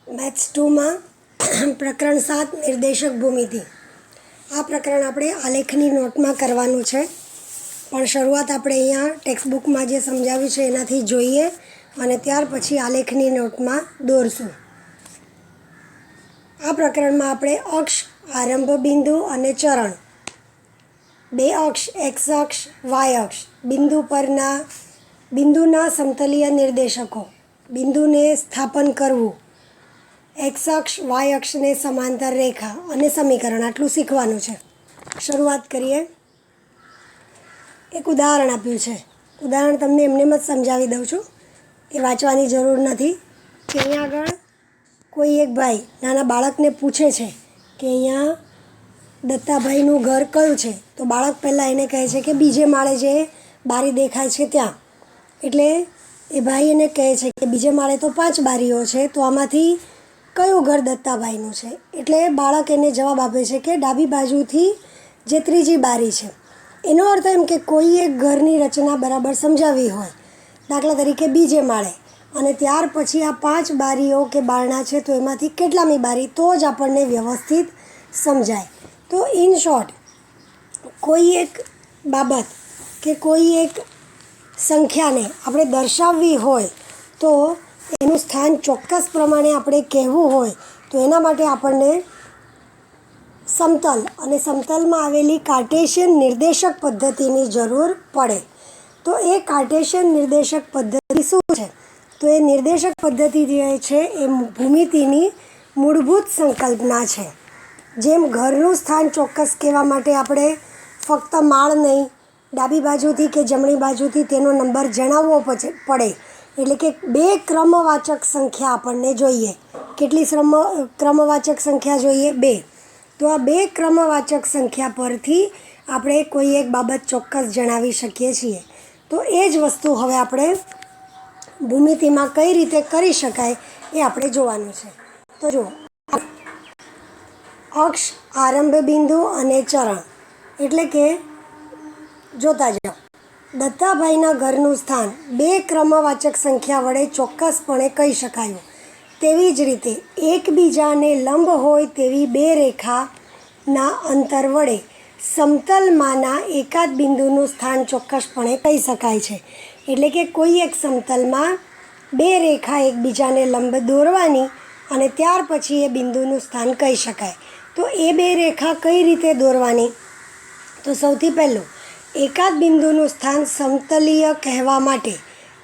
Maths 2 में प्रकरण 7 निर्देशक भूमिति। आ प्रकरण આપણે આલેખની નોટમાં કરવાનું છે, પણ શરૂઆત આપણે અહીંયા ટેક્સ્ટબુકમાં જે સમજાવ્યું છે એનાથી જોઈએ અને ત્યાર પછી આલેખની નોટમાં દોરશું। આ પ્રકરણમાં આપણે અક્ષ, આરંભ બિંદુ અને ચરણ, બે અક્ષ એક્સ અક્ષ, વાય અક્ષ, બિંદુ પરના બિંદુના સમતલીય નિર્દેશકો, બિંદુને સ્થાપન કરવું, एक्स अक्ष वाय अक्ष ने समांतर रेखा और समीकरण आटलू शीखवानुं छे। शुरुआत करिए। एक उदाहरण आप्युं छे, उदाहरण तमने एमने मत समझावी दऊं छुं, ए वांचवानी जरूर नथी। कि अहींया आगळ कोई एक भाई नाना बाळकने पूछे छे कि अहींया दत्ताभाईनुं घर कयुं छे, तो बाळक पहेला एने कहे छे कि बीजे माळे जे बारी देखाय छे त्यां। एटले ए भाई एने कहे छे कि बीजे माळे तो 5 बारीओ छे, तो आमांथी कयुं घर दत्ताभाईनुं छे? एटले बाळक एने जवाब आपे छे कि डाबी बाजुथी जे त्रीजी बारी छे। एनो अर्थ एम के कोई एक घरनी रचना बराबर समजावी होय, दाखला तरीके बीजे माळे अने त्यार पछी आ 5 बारीओ के बारણા छे, तो एमांथी केटलामी बारी, तो ज आपणने व्यवस्थित समजाय। तो इन शॉर्ट कोई एक बाबत के कोई एक संख्याने आपणे दर्शाववी होय तो एનું સ્થાન ચોક્કસ પ્રમાણે આપણે કહેવું હોય તો એના માટે આપણને સમતલ અને સમતલમાં આવેલી કાર્ટેશિયન નિર્દેશક પદ્ધતિની જરૂર પડે। તો એ કાર્ટેશિયન નિર્દેશક પદ્ધતિ શું છે? તો એ નિર્દેશક પદ્ધતિ જે છે એ ભૂમિતિની મૂળભૂત સંકલ્પના છે। જેમ ઘરનું સ્થાન ચોક્કસ કહેવા માટે આપણે ફક્ત માળ નહીં, ડાબી બાજુથી કે જમણી બાજુથી તેનો નંબર જણાવવો પડે, એટલે કે 2 ક્રમવાચક સંખ્યા આપણને જોઈએ। કેટલી ક્રમવાચક સંખ્યા જોઈએ? 2। તો આ 2 ક્રમવાચક સંખ્યા પરથી આપણે કોઈ એક બાબત ચોક્કસ જણાવી શકીએ છીએ। તો એ જ વસ્તુ હવે આપણે ભૂમિતિમાં કઈ રીતે કરી શકાય એ આપણે જોવાનું છે। તો જુઓ, અક્ષ, આરંભ બિંદુ અને ચરણ, એટલે કે જોતા જાઓ। दत्ताभाईना घरનું स्थान 2 क्रमवाचक संख्या वडे ચોક્કસપણે કહી શકાયું। તેવી જ રીતે એકબીજાને લંબ હોય તેવી 2 રેખાના અંતર વડે સમતલમાંના એકાદ બિંદુનું સ્થાન ચોક્કસપણે કહી શકાય છે। એટલે કે કોઈ એક સમતલમાં 2 રેખા એકબીજાને લંબ દોરવાની અને ત્યાર પછી એ બિંદુનું સ્થાન કહી શકાય। તો એ 2 રેખા કઈ રીતે દોરવાની? તો સૌથી પહેલું, एकाद बिंदुનું स्थान समतलीय कहेवा माटे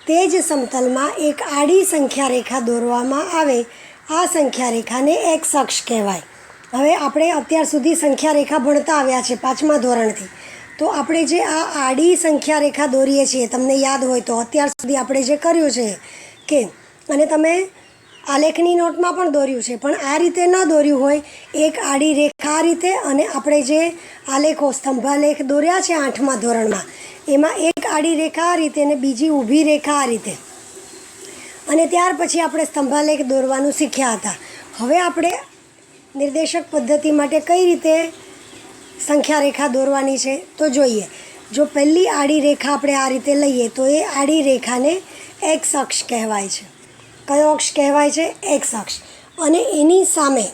ते ज समतलमां एक आड़ी संख्या रेखा दोरवामां आवे। आ संख्या रेखाने एक्स अक्ष कहेवाय। हवे आपणे अत्यार सुधी संख्या रेखा भणता आव्या छे 5मा धोरणथी। तो आपणे जे आ आड़ी संख्या रेखा दोरीए छीए, तमने याद होय तो अत्यार सुधी आपणे जे कर्युं छे के अने तमे आलेखनी नोटमां पण दोर्युं छे, पण आ रीते न दोर्युं होय, एक आड़ी रेखा आ रीते अने आपणे जे आलेखो स्तंभालेख दोर्या छे 8मा धोरणमां, एमां एक आड़ी रेखा आ रीते ने बीजी ऊभी रेखा आ रीते, अने त्यार पछी आपणे स्तंभालेख दोरवानुं शीख्या हता। हवे आपणे निर्देशक पद्धति माटे कई रीते संख्या रेखा दोरवानी छे तो जोईए। जो पहली आड़ी रेखा आपणे आ रीते लईए तो ए आड़ी रेखाने एक्स अक्ष कहेवाय छे। कयो अक्ष कहेवाय छे? एक्स अक्ष। अने एनी सामे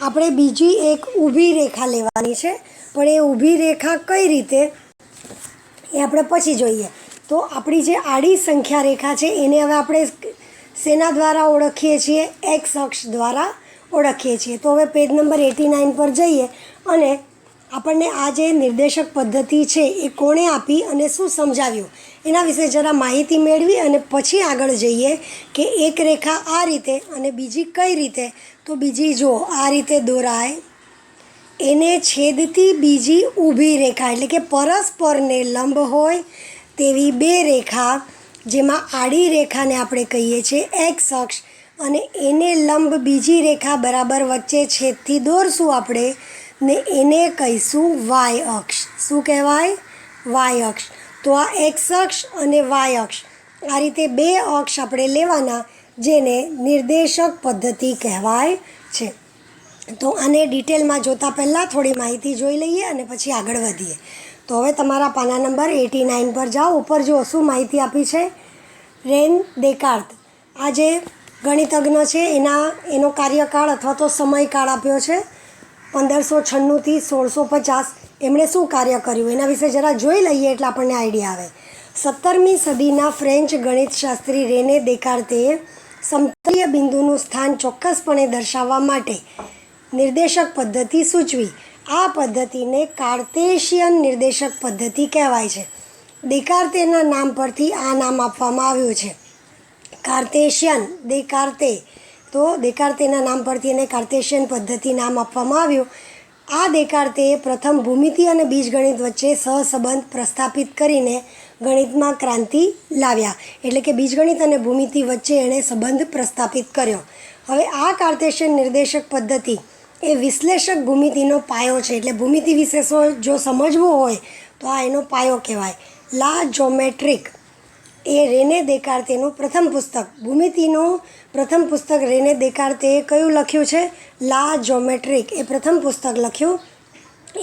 આપણે બીજી એક ઊભી રેખા લેવાની છે, પણ એ ઊભી રેખા કઈ રીતે એ આપણે પછી જોઈએ। તો આપણી જે આડી સંખ્યા રેખા છે એને હવે આપણે શેના દ્વારા ઓળખીએ છીએ? એક્સ અક્ષ દ્વારા ઓળખીએ છીએ। તો હવે પેજ નંબર 89 પર જઈએ અને આપણને આ જે નિર્દેશક પદ્ધતિ છે એ કોણે આપી અને શું સમજાવ્યું એના વિશે જરા માહિતી મેળવી અને પછી આગળ જઈએ કે એક રેખા આ રીતે અને બીજી કઈ રીતે। तो बीजी जो आ रीते दोराय, एने छेदती बीजी ऊभी रेखा एटले के परस्पर ने लंब होय तेवी 2 रेखा, जेमां आड़ी रेखा ने आपणे कहीए छे एक्स अक्ष अने एने लंब बीजी रेखा बराबर वच्चे छेदथी दोरशुं आपणे ने एने कहीशुं वाय अक्ष। शुं कहेवाय? वाय अक्ष। तो आ एक्स अक्ष अने वाय अक्ष आ रीते 2 अक्ष आपणे लेवाना, जेने निर्देशक पद्धति कहेवाय छे। तो आने डिटेलमां जोता पहला थोड़ी माहिती जोई लईए अने पछी आगळ वधीए। तो हवे तमारा पाना नंबर 89 पर जाओ। उपर जो शुं माहिती आपी छे? रेन डेकार्त। आ जे ગણિતજ્ઞ છે એનો કાર્યકાળ અથવા તો સમયકાળ આપ્યો છે 1596થી 1650. એમણે શું કાર્ય કર્યું એના વિશે જરા જોઈ લઈએ એટલે આપણને આઈડિયા આવે. 17મી સદીના ફ્રેન્ચ ગણિતશાસ્ત્રી રેને દેકાર્તેએ સમતલીય બિંદુનું સ્થાન ચોક્કસપણે દર્શાવવા માટે નિર્દેશક પદ્ધતિ સૂચવી. આ પદ્ધતિને કાર્ટેશિયન નિર્દેશક પદ્ધતિ કહેવાય છે. દેકાર્તેના નામ પરથી આ નામ આપવામાં આવ્યું છે, કાર્ટેશિયન. દેકાર્તેના નામ પરથી એને કાર્ટેશિયન પદ્ધતિ નામ આપવામાં આવ્યું. આ દેકાર્તેએ પ્રથમ ભૂમિતિ અને બીજગણિત વચ્ચે સહસંબંધ પ્રસ્થાપિત કરીને ગણિતમાં ક્રાંતિ લાવ્યા. એટલે કે બીજગણિત અને ભૂમિતિ વચ્ચે એણે સંબંધ પ્રસ્થાપિત કર્યો. હવે આ કાર્ટેશિયન નિર્દેશક પદ્ધતિ એ વિશ્લેષક ભૂમિતિનો પાયો છે. એટલે ભૂમિતિ વિશે જો સમજવું હોય તો આ એનો પાયો કહેવાય. લા જોમેટ્રિક એ રેને દેકાર્તેનું પ્રથમ પુસ્તક. ભૂમિતિનું પ્રથમ પુસ્તક રેને દેકાર્તેએ કયું લખ્યું છે? લા જોમેટ્રિક એ પ્રથમ પુસ્તક લખ્યું.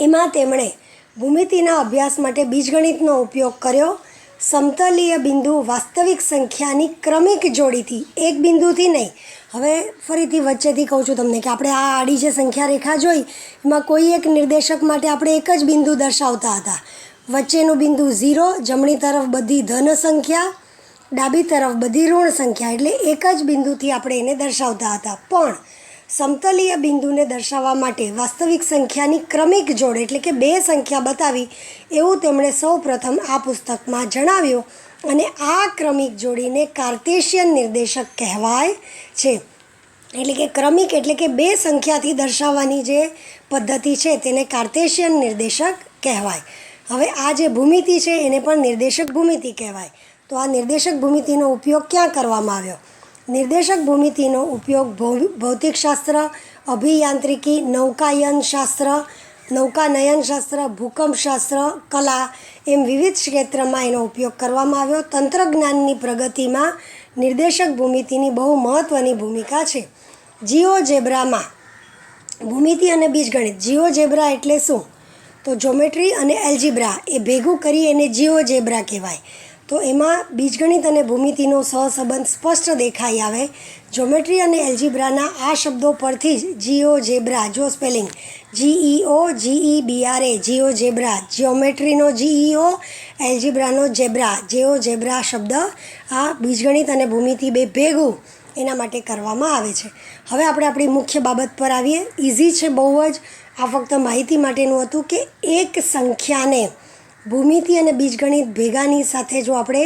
એમાં તેમણે ભૂમિતિના અભ્યાસ માટે બીજગણિતનો ઉપયોગ કર્યો. સમતલીય બિંદુ વાસ્તવિક સંખ્યાની ક્રમિક જોડીથી, એક બિંદુથી નહીં. હવે ફરીથી વચ્ચેથી કહું છું તમને કે આપણે આ આડી જે સંખ્યા રેખા જોઈ એમાં કોઈ એક નિર્દેશક માટે આપણે એક જ બિંદુ દર્શાવતા હતા. વચ્ચેનું બિંદુ 0, જમણી તરફ બધી ધન સંખ્યા, ડાબી તરફ બધી ઋણ સંખ્યા, એટલે એક જ બિંદુથી આપણે એને દર્શાવતા હતા. પણ સમતલીય બિંદુને દર્શાવવા માટે વાસ્તવિક સંખ્યાની ક્રમિક જોડ એટલે કે બે સંખ્યા બતાવી એવું તેમણે સૌ પ્રથમ આ પુસ્તકમાં જણાવ્યું. અને આ ક્રમિક જોડીને કાર્ટેશિયન નિર્દેશક કહેવાય છે. એટલે કે ક્રમિક એટલે કે બે સંખ્યાથી દર્શાવવાની જે પદ્ધતિ છે તેને કાર્ટેશિયન નિર્દેશક કહેવાય. હવે આ જે ભૂમિતિ છે એને પણ નિર્દેશક ભૂમિતિ કહેવાય. તો આ નિર્દેશક ભૂમિતિનો ઉપયોગ ક્યાં કરવામાં આવ્યો? નિર્દેશક ભૂમિતિનો ઉપયોગ ભૌતિકશાસ્ત્ર, અભિયાંત્રિકી, નૌકાનયનશાસ્ત્ર, ભૂકંપશાસ્ત્ર, કલા એમ વિવિધ ક્ષેત્રમાં એનો ઉપયોગ કરવામાં આવ્યો. તંત્રજ્ઞાનની પ્રગતિમાં નિર્દેશક ભૂમિતિની બહુ મહત્ત્વની ભૂમિકા છે. જીઓજેબ્રામાં ભૂમિતિ અને બીજગણિત. જીઓજેબ્રા એટલે શું? તો જોમેટ્રી અને એલ્જીબ્રા એ ભેગું કરી એને જીઓજેબ્રા કહેવાય. તો એમાં બીજગણિત અને ભૂમિતિનો સહસંબંધ સ્પષ્ટ દેખાઈ આવે. જોમેટ્રી અને એલ્જીબ્રાના આ શબ્દો પરથી જ જીઓજેબ્રા, જો સ્પેલિંગ GEOGEBRA, જીઓજેબ્રા, જીઓમેટ્રીનો GEO, એલ્જીબ્રાનો જેબ્રા, જીઓજેબ્રા શબ્દ આ બીજગણિત અને ભૂમિતિ બે ભેગું એના માટે કરવામાં આવે છે. હવે આપણે આપણી મુખ્ય બાબત પર આવીએ. ઇઝી છે બહુ જ. આ ફક્ત માહિતી માટેનું હતું કે એક સંખ્યાને ભૂમિતિ અને બીજગણિત ભેગાની સાથે જો આપણે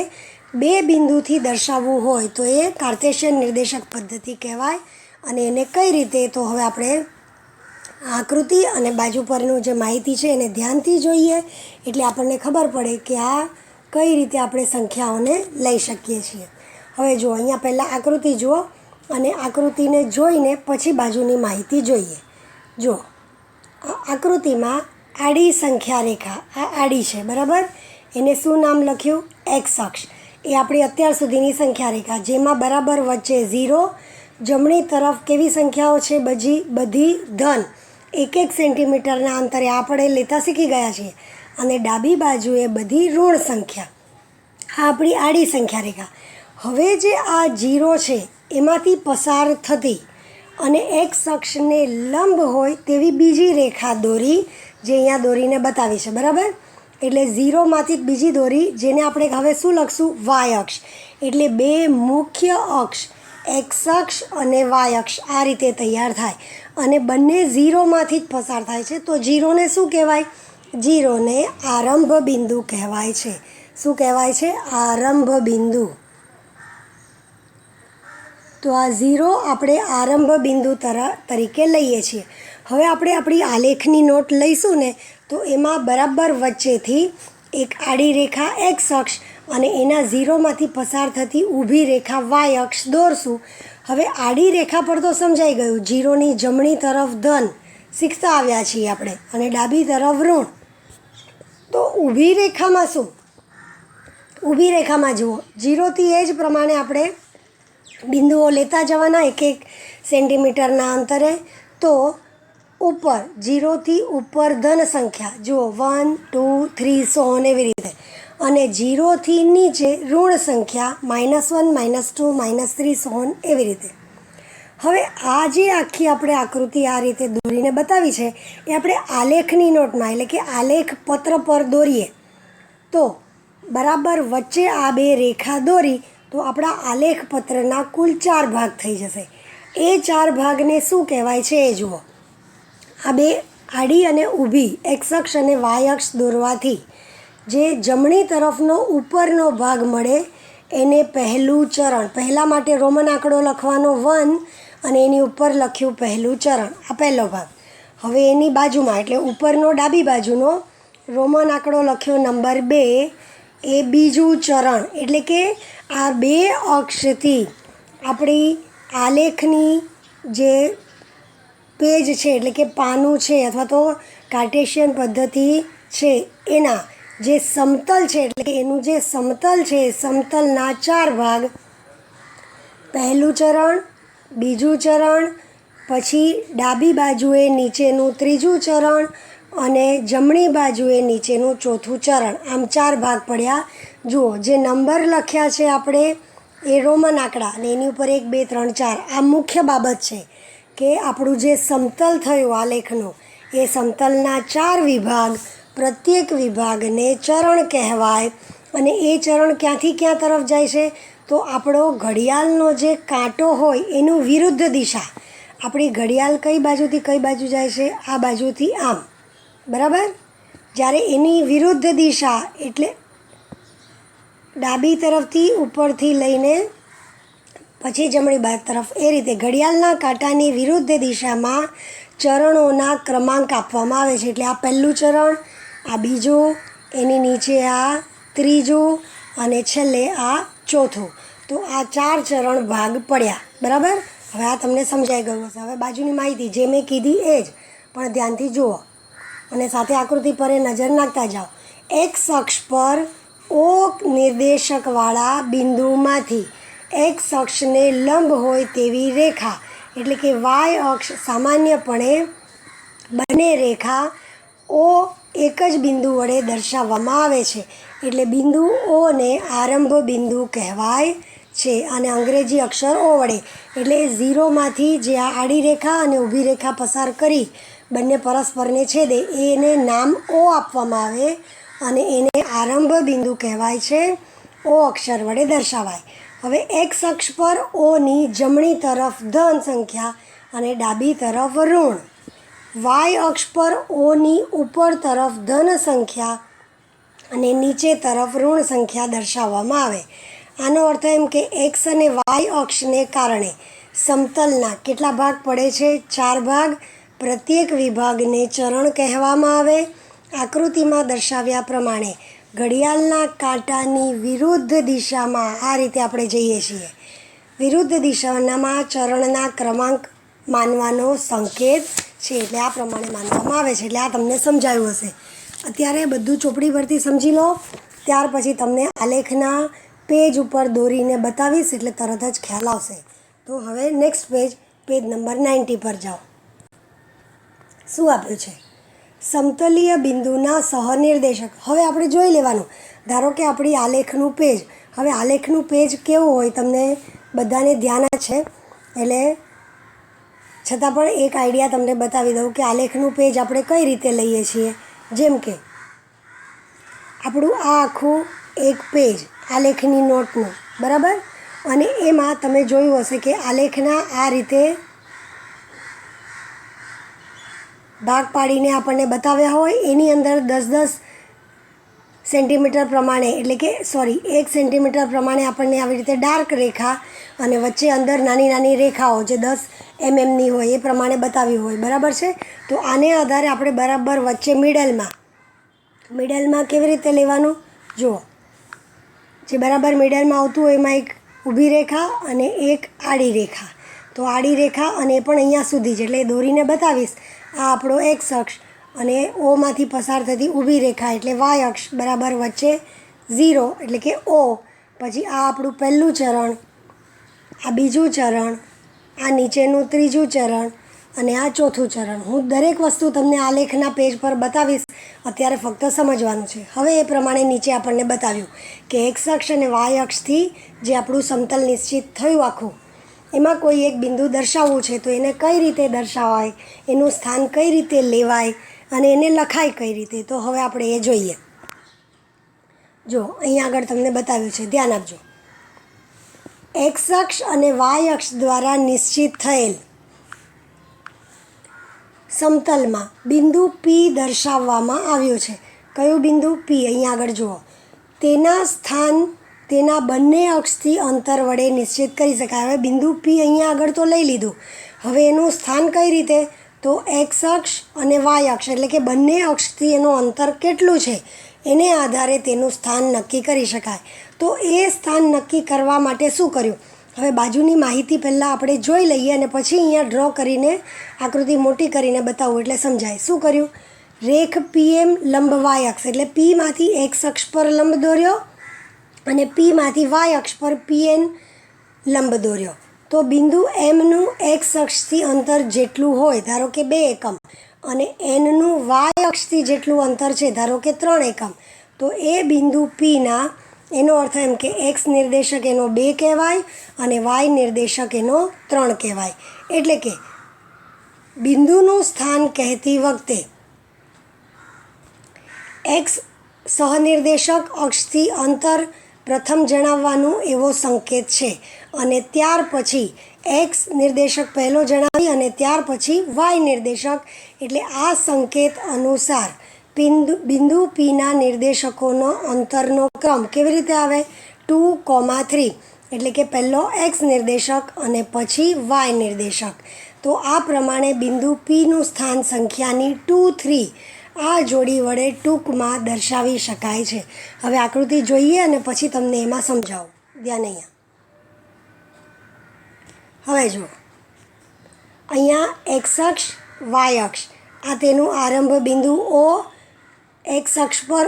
બે બિંદુથી દર્શાવવું હોય તો એ કાર્ટેશિયન નિર્દેશક પદ્ધતિ કહેવાય. અને એને કઈ રીતે, તો હવે આપણે આકૃતિ અને બાજુ પરનું જે માહિતી છે એને ધ્યાનથી જોઈએ એટલે આપણને ખબર પડે કે આ કઈ રીતે આપણે સંખ્યાઓને લઈ શકીએ છીએ. હવે જુઓ, અહીંયા પહેલાં આકૃતિ જુઓ અને આકૃતિને જોઈને પછી બાજુની માહિતી જોઈએ. જુઓ, આકૃતિમાં આડી સંખ્યા રેખા, આ આડી છે બરાબર. એને શું નામ લખ્યું? એક્સ અક્ષ. એ આપણી અત્યાર સુધીની સંખ્યા રેખા જેમાં બરાબર વચ્ચે 0, જમણી તરફ કેવી સંખ્યાઓ છે? બધી ધન, 1 સેન્ટીમીટરના અંતરે આપણે લેતા શીખી ગયા છીએ. અને ડાબી બાજુએ બધી ઋણ સંખ્યા. આ આપણી આડી સંખ્યા રેખા. હવે જે આ 0 છે એમાંથી પસાર થતી અને એક્સ અક્ષને લંબ હોય તેવી બીજી રેખા દોરી, જે અહીંયા દોરીને બતાવી છે બરાબર. એટલે 0માંથી બીજી દોરી જેને આપણે હવે શું લખશું? વાય અક્ષ. એટલે બે મુખ્ય અક્ષ, એક્સ અક્ષ અને વાય અક્ષ આ રીતે તૈયાર થાય અને બંને 0માંથી જ પસાર થાય છે. તો 0ને શું કહેવાય? 0ને આરંભ બિંદુ કહેવાય છે. શું કહેવાય છે? આરંભ બિંદુ. તો આ 0 આપણે આરંભ બિંદુ તરીકે લઈએ છીએ. હવે આપણે આપણી આલેખની નોટ લઈશું ને તો એમાં બરાબર વચ્ચેથી એક આડી રેખા એક્સ અક્ષ અને એના 0માંથી પસાર થતી ઊભી રેખા વાય અક્ષ દોરશું. હવે આડી રેખા પર તો સમજાઈ ગયું. 0ની જમણી તરફ ધન શીખતા આવ્યા છીએ આપણે અને ડાબી તરફ ઋણ. તો ઊભી રેખામાં શું? ઊભી રેખામાં જુઓ, 0થી એ જ પ્રમાણે આપણે બિંદુઓ લેતા જવાના 1 સેન્ટીમીટરના અંતરે. તો ઉપર 0થી ઉપર ધન સંખ્યા જુઓ 1, 2, 3 સો એવી રીતે. અને 0થી નીચે ઋણ સંખ્યા -1, -2, -3 સો એવી રીતે. હવે આ જે આખી આપણે આકૃતિ આ રીતે દોરીને બતાવી છે એ આપણે આલેખની નોટમાં એટલે કે આલેખ પત્ર પર દોરીએ તો બરાબર વચ્ચે આ બે રેખા દોરી તો આપણા આલેખ પત્રના કુલ 4 ભાગ થઈ જશે. એ 4 ભાગને શું કહેવાય છે એ જુઓ. આ બે આડી અને ઊભી એક્સ અક્ષ અને વાય અક્ષ દોરવાથી જે જમણી તરફનો ઉપરનો ભાગ મળે એને પહેલું ચરણ, પહેલાં માટે રોમન આંકડો લખવાનો 1 અને એની ઉપર લખ્યું પહેલું ચરણ, આ પહેલો ભાગ. હવે એની બાજુમાં એટલે ઉપરનો ડાબી બાજુનો રોમન આંકડો લખ્યો નંબર 2 એ બીજું ચરણ. એટલે કે આ બે અક્ષથી આપણી આલેખની જે પેજ છે એટલે કે પાનું છે અથવા તો કાર્ટેશિયન પદ્ધતિ છે એના જે સમતલ છે એટલે કે એનું જે સમતલ છે સમતલના 4 ભાગ, પહેલું ચરણ, બીજું ચરણ, પછી ડાબી બાજુએ નીચેનું ત્રીજું ચરણ અને જમણી બાજુએ નીચેનું ચોથું ચરણ, આમ 4 ભાગ પડ્યા. જુઓ જે નંબર લખ્યા છે આપણે એ રોમન આંકડા અને એની ઉપર 1 2 3 4 આ મુખ્ય બાબત છે કે આપણું જે સમતલ થયું આલેખનું એ સમતલના 4 વિભાગ, પ્રત્યેક વિભાગને ચરણ કહેવાય. અને એ ચરણ ક્યાંથી ક્યાં તરફ જાય છે તો આપણો ઘડિયાળનો જે કાંટો હોય એનું વિરુદ્ધ દિશા, આપણી ઘડિયાળ કઈ બાજુથી કઈ બાજુ જાય છે, આ બાજુથી આમ, બરાબર. જ્યારે એની વિરુદ્ધ દિશા એટલે ડાબી તરફથી ઉપરથી લઈને પછી જમણી બાજુ તરફ એ રીતે ઘડિયાળના કાંટાની વિરુદ્ધ દિશામાં ચરણોના ક્રમાંક આપવામાં આવે છે. એટલે આ પહેલું ચરણ, આ બીજું, એની નીચે આ ત્રીજું અને છેલ્લે આ ચોથું. તો આ 4 ચરણ ભાગ પડ્યા, બરાબર. હવે આ તમને સમજાઈ ગયું હશે. હવે બાજુની માહિતી જે મેં કીધી એ જ, પણ ધ્યાનથી જુઓ અને સાથે આકૃતિ પર નજર નાખતા જાઓ. એક્સ અક્ષ પર ઓ નિર્દેશકવાળા બિંદુમાંથી એક્સ અક્ષને લંબ હોય તેવી રેખા એટલે કે વાય અક્ષ સામાન્યપણે બંને રેખા ઓ એક જ બિંદુ વડે દર્શાવવામાં આવે છે. એટલે બિંદુ ઓને આરંભ બિંદુ કહેવાય છે અને અંગ્રેજી અક્ષર ઓ વડે એટલે 0માંથી જે આ આડી રેખા અને ઊભી રેખા પસાર કરી બંને પરસ્પરને છેદે એને નામ ઓ આપવામાં આવે અને એને આરંભ બિંદુ કહેવાય છે, ઓ અક્ષર વડે દર્શાવાય. હવે એક્સ અક્ષ પર ઓની જમણી તરફ ધન સંખ્યા અને ડાબી તરફ ઋણ, વાય અક્ષ પર ઓની ઉપર તરફ ધન સંખ્યા અને નીચે તરફ ઋણ સંખ્યા દર્શાવવામાં આવે. આનો અર્થ એમ કે એક્સ અને વાય અક્ષને કારણે સમતલના કેટલા ભાગ પડે છે? 4 ભાગ. પ્રત્યેક વિભાગને ચરણ કહેવામાં આવે. આકૃતિમાં દર્શાવ્યા પ્રમાણે ઘડિયાળના કાંટાની વિરુદ્ધ દિશામાં આ રીતે આપણે જઈએ છીએ. વિરુદ્ધ દિશામાં ચરણના ક્રમાંક માનવાનો સંકેત છે એટલે આ પ્રમાણે માનવામાં આવે છે. એટલે આ તમને સમજાયું હશે. અત્યારે બધું ચોપડી પરથી સમજી લો, ત્યાર પછી તમને આલેખના પેજ ઉપર દોરીને બતાવીશ એટલે તરત જ ખ્યાલ આવશે. તો હવે નેક્સ્ટ પેજ નંબર 90 પર જાઓ. શું આપ્યું છે? સમતલીય બિંદુના સહનિર્દેશક. હવે આપણે જોઈ લેવાનું. ધારો કે આપણી આલેખનું પેજ, હવે આલેખનું પેજ કેવું હોય તમને બધાને ધ્યાન જ છે એટલે છતાં પણ એક આઈડિયા તમને બતાવી દઉં કે આલેખનું પેજ આપણે કઈ રીતે લઈએ છીએ. જેમ કે આપણું આ આખું એક પેજ આલેખની નોટનું, બરાબર. અને એમાં તમે જોયું હશે કે આલેખના આ રીતે ભાગ પાડીને આપણને બતાવ્યા હોય. એની અંદર 10-10 સેન્ટીમીટર પ્રમાણે એટલે કે 1 સેન્ટીમીટર પ્રમાણે આપણને આવી રીતે ડાર્ક રેખા અને વચ્ચે અંદર નાની નાની રેખાઓ જે 10 mmની હોય એ પ્રમાણે બતાવી હોય, બરાબર છે. તો આને આધારે આપણે બરાબર વચ્ચે મિડલમાં કેવી રીતે લેવાનું જુઓ. જે બરાબર મિડલમાં આવતું હોય એમાં એક ઊભી રેખા અને એક આડી રેખા. તો આડી રેખા અને પણ અહીંયા સુધી જ એટલે દોરીને બતાવીશ. આ આપણો એક્સ અક્ષ અને ઓમાંથી પસાર થતી ઊભી રેખા એટલે વાય અક્ષ બરાબર વચ્ચે 0 એટલે કે ઓ. પછી આ આપણું પહેલું ચરણ, આ બીજું ચરણ, આ નીચેનું ત્રીજું ચરણ અને આ ચોથું ચરણ. હું દરેક વસ્તુ તમને આલેખના પેજ પર બતાવીશ, અત્યારે ફક્ત સમજવાનું છે. હવે એ પ્રમાણે નીચે આપણને બતાવ્યું કે એક્સ અક્ષ અને વાય અક્ષથી જે આપણું સમતલ નિશ્ચિત થયું આખું એમાં કોઈ એક બિંદુ દર્શાવવું છે તો એને કઈ રીતે દર્શાવાય, એનું સ્થાન કઈ રીતે લેવાય અને એને લખાય કઈ રીતે, તો હવે આપણે એ જોઈએ. જો અહીંયા આગળ તમને બતાવ્યું છે, ધ્યાન આપજો. એક્સ અક્ષ અને વાય અક્ષ દ્વારા નિશ્ચિત થયેલ સમતલમાં બિંદુ પી દર્શાવવામાં આવ્યું છે. કયું બિંદુ? પી. અહીંયા આગળ જુઓ, તેના સ્થાન તેના બંને અક્ષથી અંતર વડે નિશ્ચિત કરી શકાય. હવે બિંદુ પી અહીંયા આગળ તો લઈ લીધું, હવે એનું સ્થાન કઈ રીતે? તો એક્સ અક્ષ અને વાય અક્ષ એટલે કે બંને અક્ષથી એનું અંતર કેટલું છે એને આધારે તેનું સ્થાન નક્કી કરી શકાય. તો એ સ્થાન નક્કી કરવા માટે શું કર્યું? હવે બાજુની માહિતી પહેલાં આપણે જોઈ લઈએ અને પછી અહીંયા ડ્રો કરીને આકૃતિ મોટી કરીને બતાવવું એટલે સમજાય. શું કર્યું? રેખ પીએમ લંબ વાય અક્ષ એટલે પીમાંથી એક્સ અક્ષ પર લંબ દોર્યો અને પીમાંથી વાય અક્ષ પર પીએન લંબ દોર્યો. તો બિંદુ એમનું એક્સ અક્ષથી અંતર જેટલું હોય, ધારો કે 2 એકમ, અને એનનું વાય અક્ષથી જેટલું અંતર છે, ધારો કે 3 એકમ, તો એ બિંદુ પીના, એનો અર્થ એમ કે એક્સ નિર્દેશક એનો 2 કહેવાય અને વાય નિર્દેશક એનો 3 કહેવાય. એટલે કે બિંદુનું સ્થાન કહેતી વખતે એક્સ સહનિર્દેશક અક્ષથી અંતર પ્રથમ જણાવવાનું એવો સંકેત છે અને ત્યાર પછી એક્સ નિર્દેશક પહેલો જણાવી અને ત્યાર પછી વાય નિર્દેશક, એટલે આ સંકેત અનુસાર બિંદુ પીના નિર્દેશકોનો અંતરનો ક્રમ કેવી રીતે આવે? 2,3 એટલે કે પહેલો એક્સ નિર્દેશક અને પછી વાય નિર્દેશક. તો આ પ્રમાણે બિંદુ પીનું સ્થાન સંખ્યાની 2, 3 આ જોડી વડે ટૂંકમાં દર્શાવી શકાય છે. હવે આકૃતિ જોઈએ અને પછી તમને એમાં સમજાવું. ધ્યાન અહીંયા. હવે જુઓ, અહીંયા એક્સ અક્ષ વાય અક્ષ આ તેનું આરંભ બિંદુ ઓ, એક્સ અક્ષ પર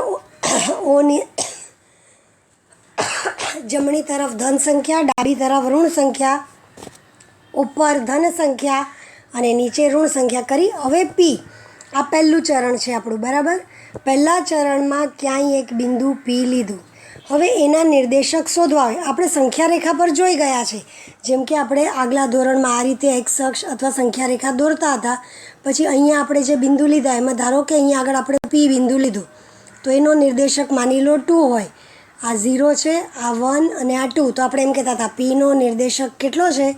ઓની જમણી તરફ ધન સંખ્યા, ડાબી તરફ ઋણ સંખ્યા, ઉપર ધન સંખ્યા અને નીચે ઋણ સંખ્યા કરી. હવે પી આ પહેલું ચરણ છે આપણું, બરાબર. પહેલા ચરણમાં ક્યાંય એક બિંદુ પી લીધું. હવે એના નિર્દેશક શોધવા આવે. આપણે સંખ્યા રેખા પર જોઈ ગયા છે, જેમ કે આપણે આગલા ધોરણમાં આ રીતે એક્સ અક્ષ અથવા સંખ્યા રેખા દોરતા હતા. પછી અહીંયા આપણે જે બિંદુ લીધા એમાં ધારો કે અહીંયા આગળ આપણે પી બિંદુ લીધું, તો એનો નિર્દેશક માની લો 2 હોય. આ 0 છે, આ 1 અને આ 2. તો આપણે એમ કહેતા હતા પીનો નિર્દેશક કેટલો છે?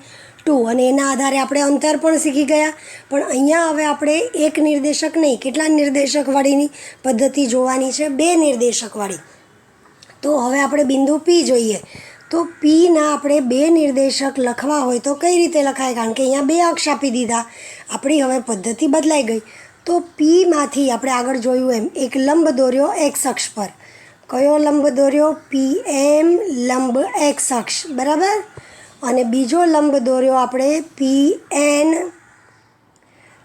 2. અને એના આધારે આપણે અંતર પણ શીખી ગયા. પણ અહીંયા હવે આપણે એક નિર્દેશક નહીં, કેટલા નિર્દેશકવાળીની પદ્ધતિ જોવાની છે? 2 નિર્દેશકવાળી. તો હવે આપણે બિંદુ પી જોઈએ. તો પીના આપણે 2 નિર્દેશક લખવા હોય તો કઈ રીતે લખાય? કારણ કે અહીંયા 2 અક્ષ આપી દીધા. આપણી હવે પદ્ધતિ બદલાઈ ગઈ. તો પીમાંથી આપણે આગળ જોયું એમ એક લંબ દોર્યો એક્સ અક્ષ પર. કયો લંબ દોર્યો? પી એમ લંબ એક્સ અક્ષ, બરાબર. અને બીજો લંબ દોર્યો આપણે પી એન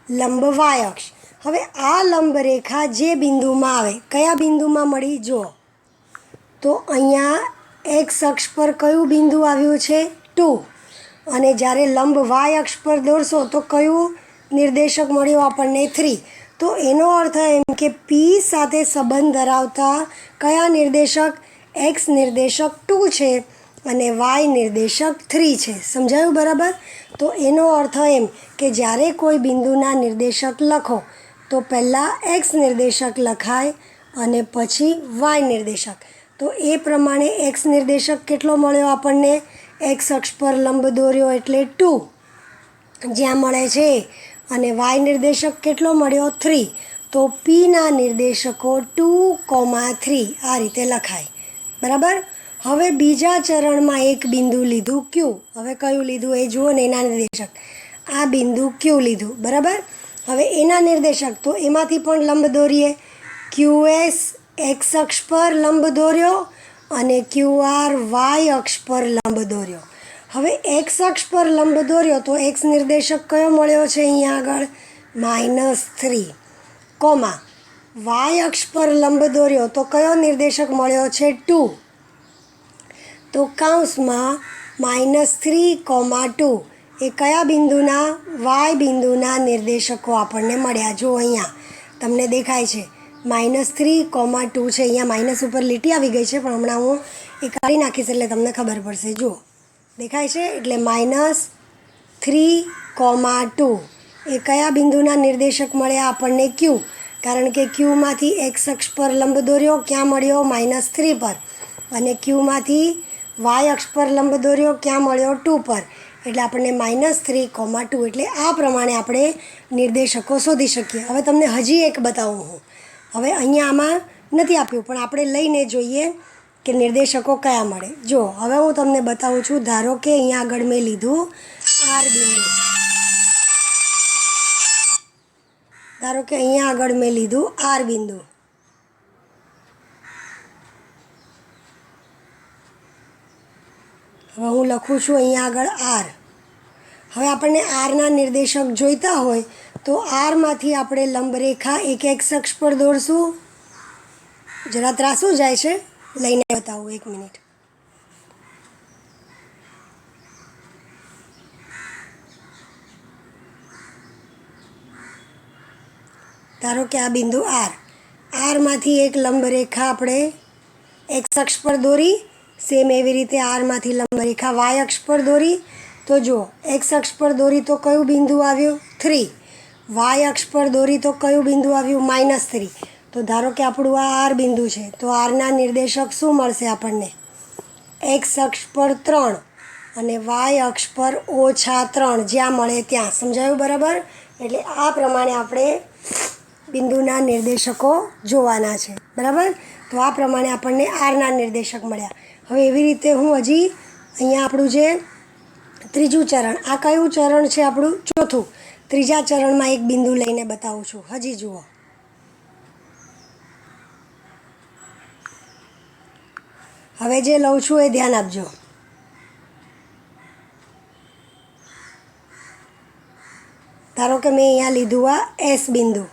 લંબ વાય અક્ષ. હવે આ લંબ રેખા જે બિંદુમાં આવે, કયા બિંદુમાં મળી? જુઓ, તો અહીંયા એક્સ અક્ષ પર કયું બિંદુ આવ્યું છે? 2. અને જ્યારે લંબ વાય અક્ષ પર દોરશો તો કયું નિર્દેશક મળ્યું આપણને? 3. તો એનો અર્થ એમ કે પી સાથે સંબંધ ધરાવતા કયા નિર્દેશક? એક્સ નિર્દેશક 2 છે અને વાય નિર્દેશક 3 છે. સમજાયું? બરાબર. તો એનો અર્થ એમ કે જ્યારે કોઈ બિંદુના નિર્દેશક લખો તો પહેલાં એક્સ નિર્દેશક લખાય અને પછી વાય નિર્દેશક. તો એ પ્રમાણે એક્સ નિર્દેશક કેટલો મળ્યો આપણને? એક્સ અક્ષ પર લંબ દોર્યો એટલે 2 જ્યાં મળે છે, અને વાય નિર્દેશક કેટલો મળ્યો? 3. તો પીના નિર્દેશકો 2,3 આ રીતે લખાય, બરાબર. હવે બીજા ચરણમાં એક બિંદુ લીધું ક્યુ. હવે કયું લીધું એ જુઓ ને, એના નિર્દેશક આ બિંદુ ક્યુ લીધું, બરાબર. હવે એના નિર્દેશક તો એમાંથી પણ લંબ દોરીએ. ક્યુએસ એક્સ અક્ષ પર લંબ દોર્યો અને ક્યુઆર વાય અક્ષ પર લંબ દોર્યો. હવે એક્સ અક્ષ પર લંબ દોર્યો તો એક્સ નિર્દેશક કયો મળ્યો છે અહીંયા આગળ? -3, કોમા વાય અક્ષ પર લંબ દોર્યો તો કયો નિર્દેશક મળ્યો છે? 2. તો કૌંસમાં -3,2 એ કયા બિંદુના? વાય બિંદુના નિર્દેશકો આપણને મળ્યા. જો અહીંયા તમને દેખાય છે -3,2 છે. અહીંયા માઇનસ ઉપર લીટી આવી ગઈ છે, પણ હમણાં હું એ કાઢી નાખીશ એટલે તમને ખબર પડશે. જુઓ, દેખાય છે? એટલે -3,2 એ કયા બિંદુના નિર્દેશક મળ્યા આપણને ક્યુ, કારણ કે ક્યુમાંથી એક્સ અક્ષ પર લંબ દોર્યો, ક્યાં મળ્યો -3 પર, અને ક્યુમાંથી વાય અક્ષ પર લંબ દોર્યો, ક્યાં મળ્યો 2 પર, એટલે આપણને -3,2 એટલે આ પ્રમાણે આપણે નિર્દેશકો શોધી શકીએ. હવે તમને હજી એક બતાવું હું. હવે અહીંયા આમાં નથી આપ્યું પણ આપણે લઈને જોઈએ કે નિર્દેશકો કયા મળે. જો હવે હું તમને બતાવું છું. ધારો કે અહીંયા આગળ મેં લીધું આર બિંદુ, ધારો કે અહીંયા આગળ મેં લીધું આર બિંદુ. હવે હું લખું છું અહીંયા આગળ આર. હવે આપણને આરના નિર્દેશક જોઈતા હોય તો આરમાંથી આપણે લંબરેખા એક એક્સ અક્ષ પર દોરશું. જરા ત્રાસું જાય છે, લઈને બતાવું, 1 મિનિટ. ધારો કે આ બિંદુ આર, આરમાંથી એક લંબરેખા આપણે એક્સ અક્ષ પર દોરી, સેમ એવી રીતે આરમાંથી લંબરેખા વાય અક્ષ પર દોરી. તો જો એક્સ અક્ષ પર દોરી તો કયું બિંદુ આવ્યું 3, વાય અક્ષ પર દોરી તો કયું બિંદુ આવ્યું -3. તો ધારો કે આપણું આ આર બિંદુ છે, તો આરના નિર્દેશક શું મળશે આપણને? એક્સ અક્ષ પર 3 અને વાય અક્ષ પર -3, જ્યાં મળે ત્યાં. સમજાયું બરાબર? એટલે આ પ્રમાણે આપણે બિંદુના નિર્દેશકો જોવાના છે. બરાબર? તો આ પ્રમાણે આપણને આરના નિર્દેશક મળ્યા. હવે એવી રીતે હું હજી અહીંયા આપણું જે ત્રીજું ચરણ, આ કયું ચરણ છે આપણું? ચોથું. ત્રીજા ચરણમાં એક બિંદુ લઈને બતાવું છું. હજી જુઓ. હવે જે લઉં છું એ ધ્યાન આપજો. ધારો કે મેં અહીંયા લીધું આ એસ બિંદુ.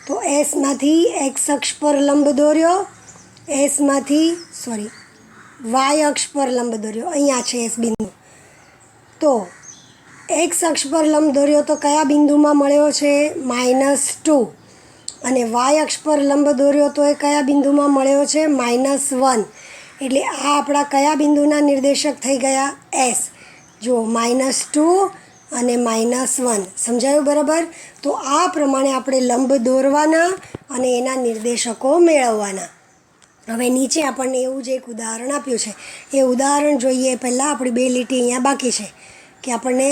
તો એસમાંથી એક્સ અક્ષ પર લંબ દોર્યો, વાય અક્ષ પર લંબ દોર્યો. અહીંયા છે એસ બિંદુ. તો એક્સ અક્ષ પર લંબ દોર્યો તો કયા બિંદુમાં મળ્યો છે? -2. અને વાય અક્ષ પર લંબ દોર્યો તો એ કયા બિંદુમાં મળ્યો છે? -1. એટલે આ આપણા કયા બિંદુના નિર્દેશક થઈ ગયા? એસ. જો -2 અને -1. સમજાયું બરાબર? તો આ પ્રમાણે આપણે લંબ દોરવાના અને એના નિર્દેશકો મેળવવાના. હવે નીચે આપણને એવું જ એક ઉદાહરણ આપ્યું છે. એ ઉદાહરણ જોઈએ પહેલાં આપણી 2 લીટી અહીંયા બાકી છે કે આપણને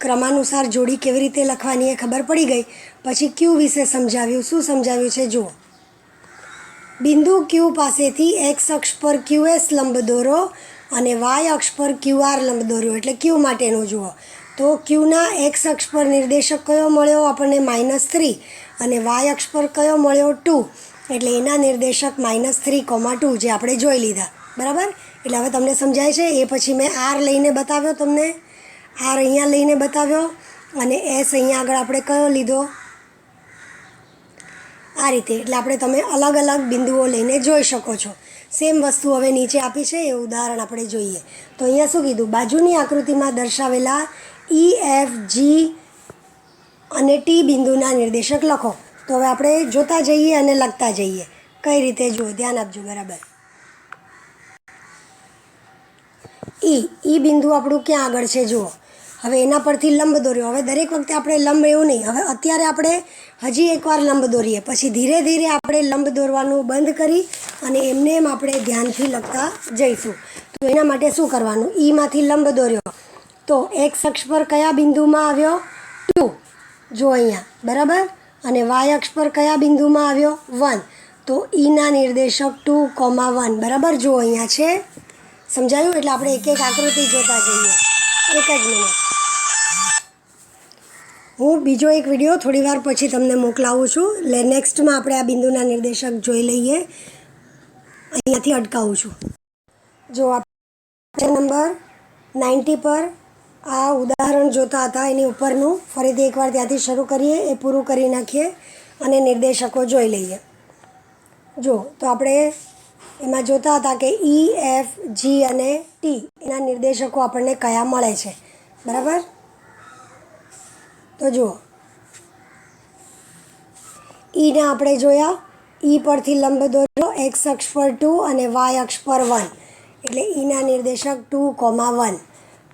ક્રમાનુસાર જોડી કેવી રીતે લખવાની એ ખબર પડી ગઈ. પછી ક્યુ વિશે સમજાવ્યું. શું સમજાવ્યું છે જુઓ. બિંદુ ક્યુ પાસેથી એક્સ અક્ષ પર QS લંબ દોરો અને વાય અક્ષ પર QR લંબ દોર્યો. એટલે ક્યુ માટેનું જુઓ. તો ક્યુના એક્સ અક્ષ પર નિર્દેશક કયો મળ્યો આપણને? -3. અને વાય અક્ષ પર કયો મળ્યો? 2. એટલે એના નિર્દેશક -3,2 જે આપણે જોઈ લીધા. બરાબર? એટલે હવે તમને સમજાય છે. એ પછી મેં આર લઈને બતાવ્યો તમને, આર અહીંયા લઈને બતાવ્યો, અને એસ અહીંયા આગળ આપણે કયો લીધો? આ રીતે. એટલે આપણે તમે અલગ અલગ બિંદુઓ લઈને જોઈ શકો છો. સેમ વસ્તુ હવે નીચે આપી છે, એ ઉદાહરણ આપણે જોઈએ. તો અહીંયા શું કીધું? બાજુની આકૃતિમાં દર્શાવેલા EFG અને T બિંદુના નિર્દેશક લખો. તો હવે આપણે જોતા જઈએ અને લખતા જઈએ. કઈ રીતે જુઓ, ધ્યાન આપજો. બરાબર? ઈ બિંદુ આપણું ક્યાં આગળ છે જુઓ. હવે એના પરથી લંબ દોર્યો. હવે દરેક વખતે આપણે લંબ એવું નહીં. હવે અત્યારે આપણે હજી એકવાર લંબ દોરીએ, પછી ધીરે ધીરે આપણે લંબ દોરવાનું બંધ કરી અને એમને એમ આપણે ધ્યાનથી લખતા જઈશું. તો એના માટે શું કરવાનું? ઈમાંથી લંબ દોર્યો તો એક્સ અક્ષ પર કયા બિંદુમાં આવ્યો? 2. જો અહીંયા. બરાબર? અને વાય અક્ષ પર કયા બિંદુમાં આવ્યો? 1. તો ઈના નિર્દેશક 2,1. બરાબર? જો અહીંયા છે. સમજાયું? એટલે આપણે એક એક આકૃતિ જોતા જઈએ. એક જ મિનિટ. હું બીજો એક વિડીયો થોડી વાર પછી તમને મોકલાવું છું. એટલે નેક્સ્ટમાં આપણે આ બિંદુના નિર્દેશક જોઈ લઈએ. અહીંયાથી અટકાવું છું. જો આપણે નંબર 90 પર આ ઉદાહરણ જોતા હતા, એની ઉપરનું ફરીથી એકવાર ત્યાંથી શરૂ કરીએ, એ પૂરું કરી નાખીએ અને નિર્દેશકો જોઈ લઈએ. જો તો આપણે એમાં જોતા હતા કે EFG અને T એના નિર્દેશકો આપણને કયા મળે છે. બરાબર? તો જુઓ, ઈના આપણે જોયા. ઈ પરથી લંબ દોર્યો, એક્સ અક્ષ પર 2 અને વાય અક્ષ પર 1. એટલે ઈના નિર્દેશક 2,1.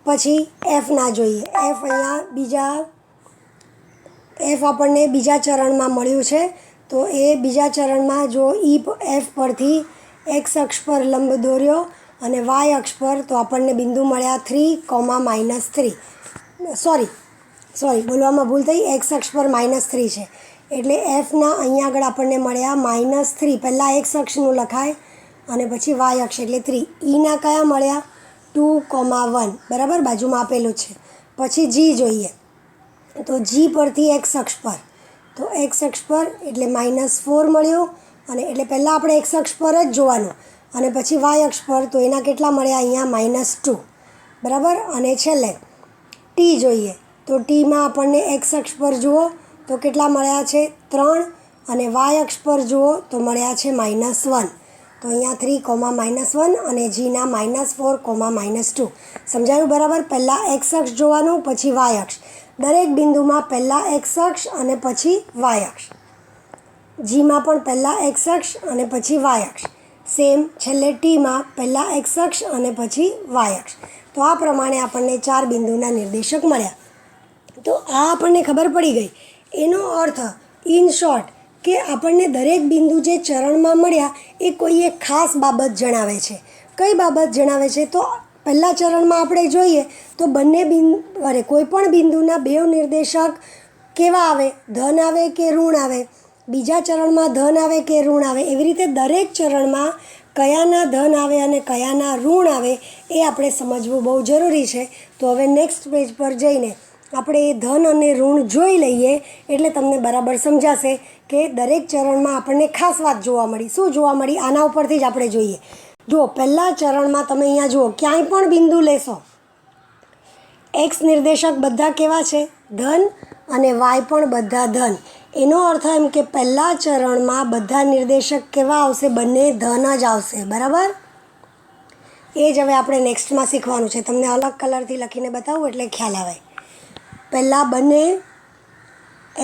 પછી એફ ના જોઈએ. એફ અહીંયા એફ આપણને બીજા ચરણમાં મળ્યું છે. તો એ બીજા ચરણમાં જો એફ પરથી એક્સ અક્ષ પર લંબ દોર્યો અને વાય અક્ષ પર, તો આપણને બિંદુ મળ્યા 3,-3. સોરી બોલવામાં ભૂલ થઈ. એક્સ અક્ષ પર -3 છે એટલે એફના અહીંયા આગળ આપણને મળ્યા -3. પહેલાં એક્સ અક્ષનું લખાય અને પછી વાય અક્ષ એટલે 3. ઈના કયા મળ્યા 2,1 બરાબર, બાજુમાં આપેલું છે. પછી જી જોઈએ તો જી પરથી એક્સ અક્ષ પર, તો એક્સ અક્ષ પર એટલે -4 મળ્યો. અને એટલે પહેલાં આપણે એક્સ અક્ષ પર જ જોવાનું અને પછી વાય અક્ષ પર, તો એના કેટલા મળ્યા અહીંયા -2 બરાબર. અને છેલ્લે ટી જોઈએ તો ટીમાં આપણને એક્સ અક્ષ પર જુઓ તો કેટલા મળ્યા છે 3 અને વાય અક્ષ પર જુઓ તો મળ્યા છે -1. તો અહીંયા 3,-1 અને જીના -4,-2. સમજાયું બરાબર. પહેલાં એક્સ અક્ષ જોવાનું પછી વાય અક્ષ. દરેક બિંદુમાં પહેલાં એક્સ અક્ષ અને પછી વાય અક્ષ. જીમાં પણ પહેલાં એક્સ અક્ષ અને પછી વાય અક્ષ. સેમ છેલ્લે ટીમાં પહેલાં એક્સ અક્ષ અને પછી વાય અક્ષ. તો આ પ્રમાણે આપણને 4 બિંદુના નિર્દેશક મળ્યા. તો આ આપણને ખબર પડી ગઈ. એનો અર્થ ઇન શોર્ટ કે આપણને દરેક બિંદુ જે ચરણમાં મળ્યા એ કોઈ એક ખાસ બાબત જણાવે છે. કઈ બાબત જણાવે છે? તો પહેલાં ચરણમાં આપણે જોઈએ તો કોઈ પણ બિંદુના બે નિર્દેશક કેવા આવે, ધન આવે કે ઋણ આવે. બીજા ચરણમાં ધન આવે કે ઋણ આવે. એવી રીતે દરેક ચરણમાં કયાના ધન આવે અને કયાના ઋણ આવે એ આપણે સમજવું બહુ જરૂરી છે. તો હવે નેક્સ્ટ પેજ પર જઈને આપણે એ ધન અને ઋણ જોઈ લઈએ એટલે તમને બરાબર સમજાશે કે દરેક ચરણમાં આપણને ખાસ વાત જોવા મળી. શું જોવા મળી આના ઉપરથી જ આપણે જોઈએ. જો પહેલાં ચરણમાં તમે અહીંયા જુઓ, ક્યાંય પણ બિંદુ લેશો એક્સ નિર્દેશક બધા કેવા છે ધન અને વાય પણ બધા ધન. એનો અર્થ એમ કે પહેલાં ચરણમાં બધા નિર્દેશક કેવા આવશે? બંને ધન જ આવશે બરાબર. એ જ હવે આપણે નેક્સ્ટમાં શીખવાનું છે. તમને અલગ કલરથી લખીને બતાવું એટલે ખ્યાલ આવે. પહેલાં બંને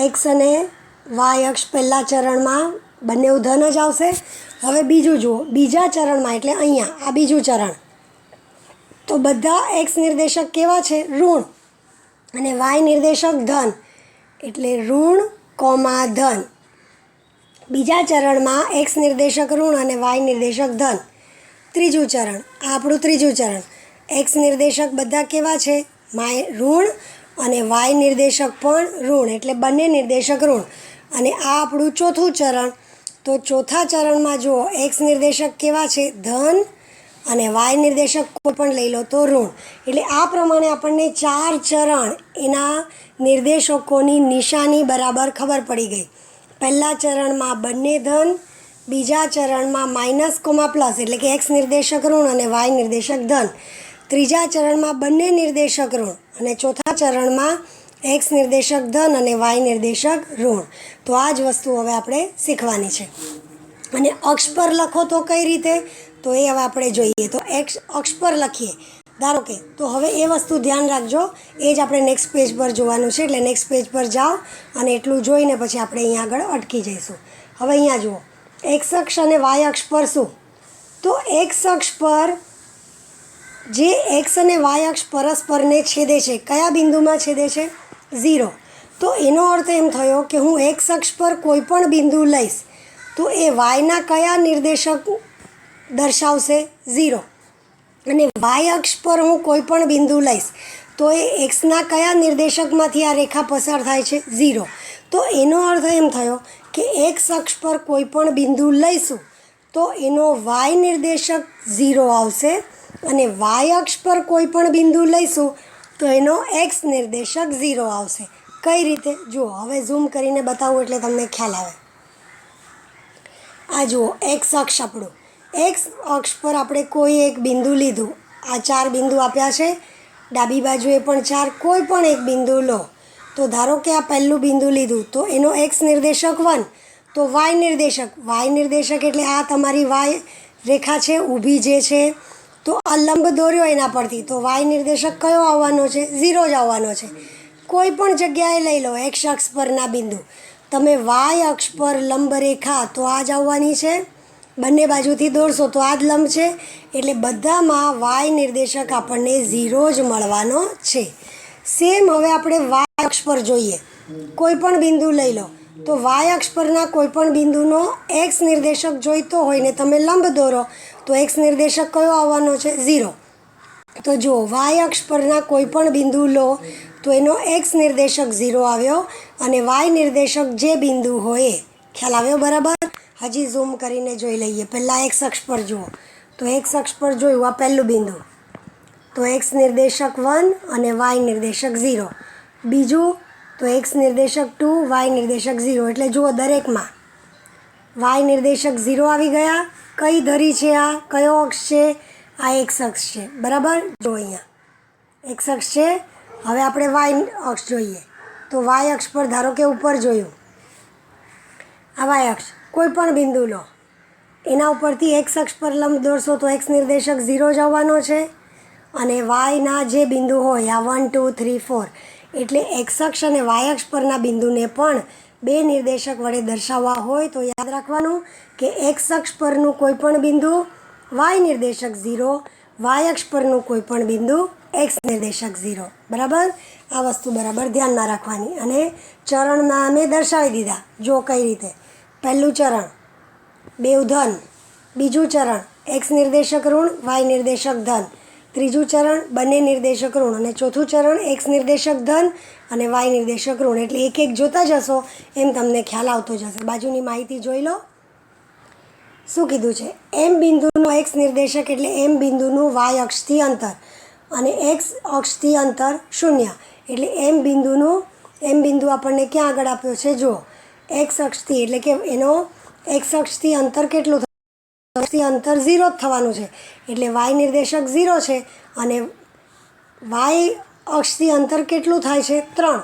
એક્સ અને વાય અક્ષ પહેલાં ચરણમાં બંને ધન જ આવશે. હવે બીજું જુઓ, બીજા ચરણમાં એટલે અહીંયા આ બીજું ચરણ, તો બધા એક્સ નિર્દેશક કેવા છે ઋણ અને વાય નિર્દેશક ધન એટલે ઋણ ધન. બીજા ચરણમાં એક્સ નિર્દેશક ઋણ અને વાય નિર્દેશક ધન. ત્રીજું ચરણ, આ આપણું ત્રીજું ચરણ, એક્સ નિર્દેશક બધા કેવા છે ઋણ અને વાય નિર્દેશક પણ ઋણ એટલે બંને નિર્દેશક ઋણ. અને આ આપણું ચોથું ચરણ, તો ચોથા ચરણમાં જુઓ એક્સ નિર્દેશક કેવા છે ધન અને વાય નિર્દેશક કોઈ પણ લઈ લો તો ઋણ. એટલે આ પ્રમાણે આપણને 4 ચરણ એના નિર્દેશકોની નિશાની બરાબર ખબર પડી ગઈ. પહેલાં ચરણમાં બંને ધન, બીજા ચરણમાં -, એટલે કે એક્સ નિર્દેશક ઋણ અને વાય નિર્દેશક ધન. ત્રીજા ચરણમાં બંને નિર્દેશક ઋણ અને ચોથા ચરણમાં એક્સ નિર્દેશક ધન અને વાય નિર્દેશક ઋણ. તો આ જ વસ્તુ હવે આપણે શીખવાની છે. અને અક્ષ પર લખો તો કઈ રીતે? તો એ હવે આપણે જોઈએ. તો અક્ષ પર લખીએ ધારો કે, તો હવે એ વસ્તુ ધ્યાન રાખજો. એ જ આપણે નેક્સ્ટ પેજ પર જોવાનું છે. એટલે નેક્સ્ટ પેજ પર જાઓ અને એટલું જોઈને પછી આપણે અહીંયા આગળ અટકી જઈશું. હવે અહીંયા જુઓ, એક્સ અક્ષ અને વાય અક્ષ પર શું? તો એક્સ અક્ષ પર જે એક્સ અને વાય અક્ષ પરસ્પરને છેદે છે, કયા બિંદુમાં છેદે છે? 0. તો એનો અર્થ એમ થયો કે હું એક્સ અક્ષ પર કોઈ પણ બિંદુ લઈશ તો એ વાયના કયા નિર્દેશક દર્શાવશે? 0. અને વાય અક્ષ પર હું કોઈ પણ બિંદુ લઈશ તો એ એક્સના કયા નિર્દેશકમાંથી આ રેખા પસાર થાય છે? 0. તો એનો અર્થ એમ થયો કે એક્સ અક્ષ પર કોઈ પણ બિંદુ લઈશું તો એનો વાય નિર્દેશક 0 આવશે અને વાય અક્ષ પર કોઈ પણ બિંદુ લઈશું તો એનો એક્સ નિર્દેશક 0 આવશે. કઈ રીતે? જુઓ, હવે ઝૂમ કરીને બતાવું એટલે તમને ખ્યાલ આવે. આ જુઓ એક્સ અક્ષ આપણું. એક્સ અક્ષ પર આપણે કોઈ એક બિંદુ લીધું. આ 4 બિંદુ આપ્યા છે, ડાબી બાજુએ પણ 4, કોઈ પણ એક બિંદુ લો. તો ધારો કે આ પહેલું બિંદુ લીધું તો એનો એક્સ નિર્દેશક 1, તો વાય નિર્દેશક એટલે આ તમારી વાય રેખા છે ઊભી જે છે. તો આ લંબ દોર્યો એના પરથી, તો વાય નિર્દેશક કયો આવવાનો છે? 0 જ આવવાનો છે. કોઈ પણ જગ્યાએ લઈ લો એક્સ અક્ષ પરના બિંદુ, તમે વાય અક્ષ પર લંબ રેખા તો આ જ આવવાની છે. બંને બાજુથી દોરશો તો આ જ લંબ છે, એટલે બધામાં વાય નિર્દેશક આપણને 0 જ મળવાનો છે. સેમ હવે આપણે વાય અક્ષ પર જોઈએ. કોઈ પણ બિંદુ લઈ લો તો વાય અક્ષ પરના કોઈ પણ બિંદુનો એક્સ નિર્દેશક જોઈતો હોય ને તમે લંબ દોરો તો એક્સ નિર્દેશક કયો આવવાનો છે? 0. તો જુઓ, વાય અક્ષ પરના કોઈ પણ બિંદુ લો તો એનો એક્સ નિર્દેશક 0 આવ્યો અને વાય નિર્દેશક જે બિંદુ હોય. ખ્યાલ આવ્યો બરાબર? હજી ઝૂમ કરીને જોઈ લઈએ. પહેલાં એક્સ અક્ષ પર જુઓ તો એક્સ અક્ષ પર જોયું આ પહેલું બિંદુ, તો એક્સ નિર્દેશક 1 અને વાય નિર્દેશક 0. બીજું તો એક્સ નિર્દેશક 2, વાય નિર્દેશક 0. એટલે જુઓ, દરેકમાં વાય નિર્દેશક 0 આવી ગયા. કઈ ધરી છે આ? કયો અક્ષ છે? આ એક્સ અક્ષ છે. બરાબર? જો અહીંયા એક્સ અક્ષ છે. હવે આપણે વાય અક્ષ જોઈએ તો વાય અક્ષ પર ધારો કે ઉપર જોયું, આ વાય અક્ષ કોઈ પણ બિંદુ લો, એના ઉપરથી એક્સ અક્ષ પર લંબ દોરશો તો એક્સ નિર્દેશક 0 જ આવવાનો છે. અને વાયના જે બિંદુ હોય આ 1, 2, 3, 4, એટલે એક્સ અક્ષ અને વાય અક્ષ પરના બિંદુને પણ બે નિર્દેશક વડે દર્શાવવા હોય તો યાદ રાખવાનું કે એક્સ અક્ષ પરનું કોઈ પણ બિંદુ વાય નિર્દેશક 0, વાય અક્ષ પરનું કોઈ પણ બિંદુ એક્સ નિર્દેશક 0. બરાબર? આ વસ્તુ બરાબર ધ્યાનમાં રાખવાની. અને ચરણના અમે દર્શાવી દીધા. જો કઈ રીતે. પહેલું ચરણ બેવ ધન, બીજું ચરણ એક્સ નિર્દેશક ઋણ, વાય નિર્દેશક ધન, ત્રીજું ચરણ બંને નિર્દેશક ઋણ, અને ચોથું ચરણ એક્સ નિર્દેશક ધન અને વાય નિર્દેશક ઋણ. એટલે એક એક જોતા જશો એમ તમને ખ્યાલ આવતો જશે. બાજુની માહિતી જોઈ લો. શું કીધું છે? એમ બિંદુનો એક્સ નિર્દેશક એટલે એમ બિંદુનું વાય અક્ષથી અંતર અને એક્સ અક્ષથી અંતર 0. એટલે એમ બિંદુ આપણને ક્યાં આગળ આપ્યો છે? જુઓ, એક્સ અક્ષથી, એટલે કે એનો એક્સ અક્ષથી અંતર કેટલું થયું? અક્ષથી અંતર 0 જ થવાનું છે. એટલે વાય નિર્દેશક 0 છે અને વાય અક્ષથી અંતર કેટલું થાય છે? 3.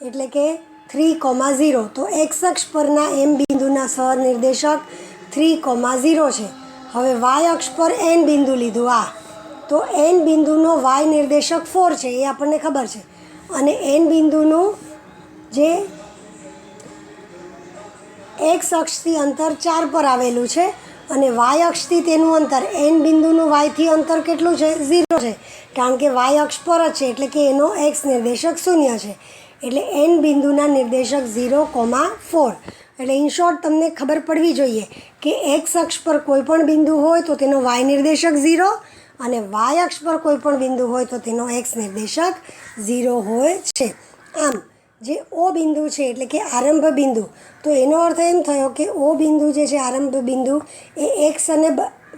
એટલે કે 3,0. તો એક્સ અક્ષ પરના એમ બિંદુના સહનિર્દેશક 3,0 છે. હવે વાય અક્ષ પર એન બિંદુ લીધું આ, તો એન બિંદુનો વાય નિર્દેશક 4 છે, એ આપણને ખબર છે. અને એન બિંદુનું જે એક્સ અક્ષથી અંતર 4 પર આવેલું છે અને વાય અક્ષથી તેનું અંતર, એન બિંદુનું વાયથી અંતર કેટલું છે? 0 છે. કારણ કે વાય અક્ષ પર જ છે એટલે કે એનો એક્સ નિર્દેશક 0 છે. એટલે એન બિંદુના નિર્દેશક 0,4. એટલે ઇન શોર્ટ તમને ખબર પડવી જોઈએ કે એક્સ અક્ષ પર કોઈ પણ બિંદુ હોય તો તેનો વાય નિર્દેશક 0 અને વાય અક્ષ પર કોઈ પણ બિંદુ હોય તો તેનો એક્સ નિર્દેશક 0 હોય છે. આમ જે ઓ બિંદુ છે એટલે કે આરંભ બિંદુ, તો એનો અર્થ એમ થયો કે ઓ બિંદુ જે છે આરંભ બિંદુ એ એક્સ અને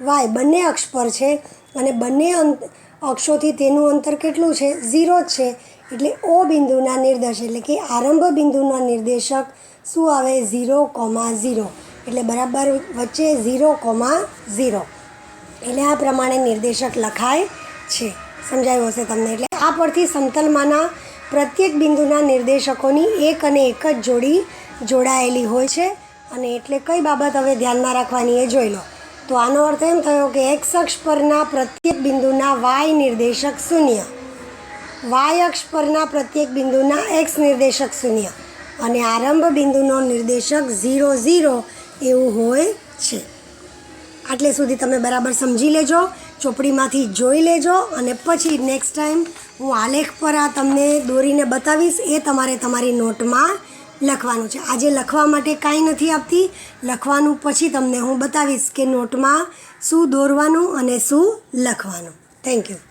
વાય બંને અક્ષ પર છે અને બંને અક્ષોથી તેનું અંતર કેટલું છે? 0 જ છે. એટલે ઓ બિંદુના નિર્દેશક એટલે કે આરંભ બિંદુના નિર્દેશક શું આવે? 0,0. એટલે બરાબર વચ્ચે 0,0. એટલે આ પ્રમાણે નિર્દેશક લખાય છે. સમજાયું હશે તમને. એટલે આ પરથી સમતલમાંના પ્રત્યેક બિંદુના નિર્દેશકોની એક અને એક જ જોડી જોડાયેલી હોય છે. અને એટલે કઈ બાબત હવે ધ્યાનમાં રાખવાની એ જોઈ લો. તો આનો અર્થ એમ થયો કે એક્સ અક્ષ પરના પ્રત્યેક બિંદુના વાય નિર્દેશક 0, વાય અક્ષ પરના પ્રત્યેક બિંદુના એક્સ નિર્દેશક 0 અને આરંભ બિંદુનો નિર્દેશક 0, 0 એવું હોય છે. આટલે સુધી તમે બરાબર સમજી લેજો, ચોપડીમાંથી જોઈ લેજો અને પછી નેક્સ્ટ ટાઈમ હું આલેખ પર આ તમને દોરીને બતાવીશ, એ તમારે તમારી નોટમાં લખવાનું છે. આજે લખવા માટે કાંઈ નથી આપતી, લખવાનું પછી તમને હું બતાવીશ કે નોટમાં શું દોરવાનું અને શું લખવાનું. Thank you.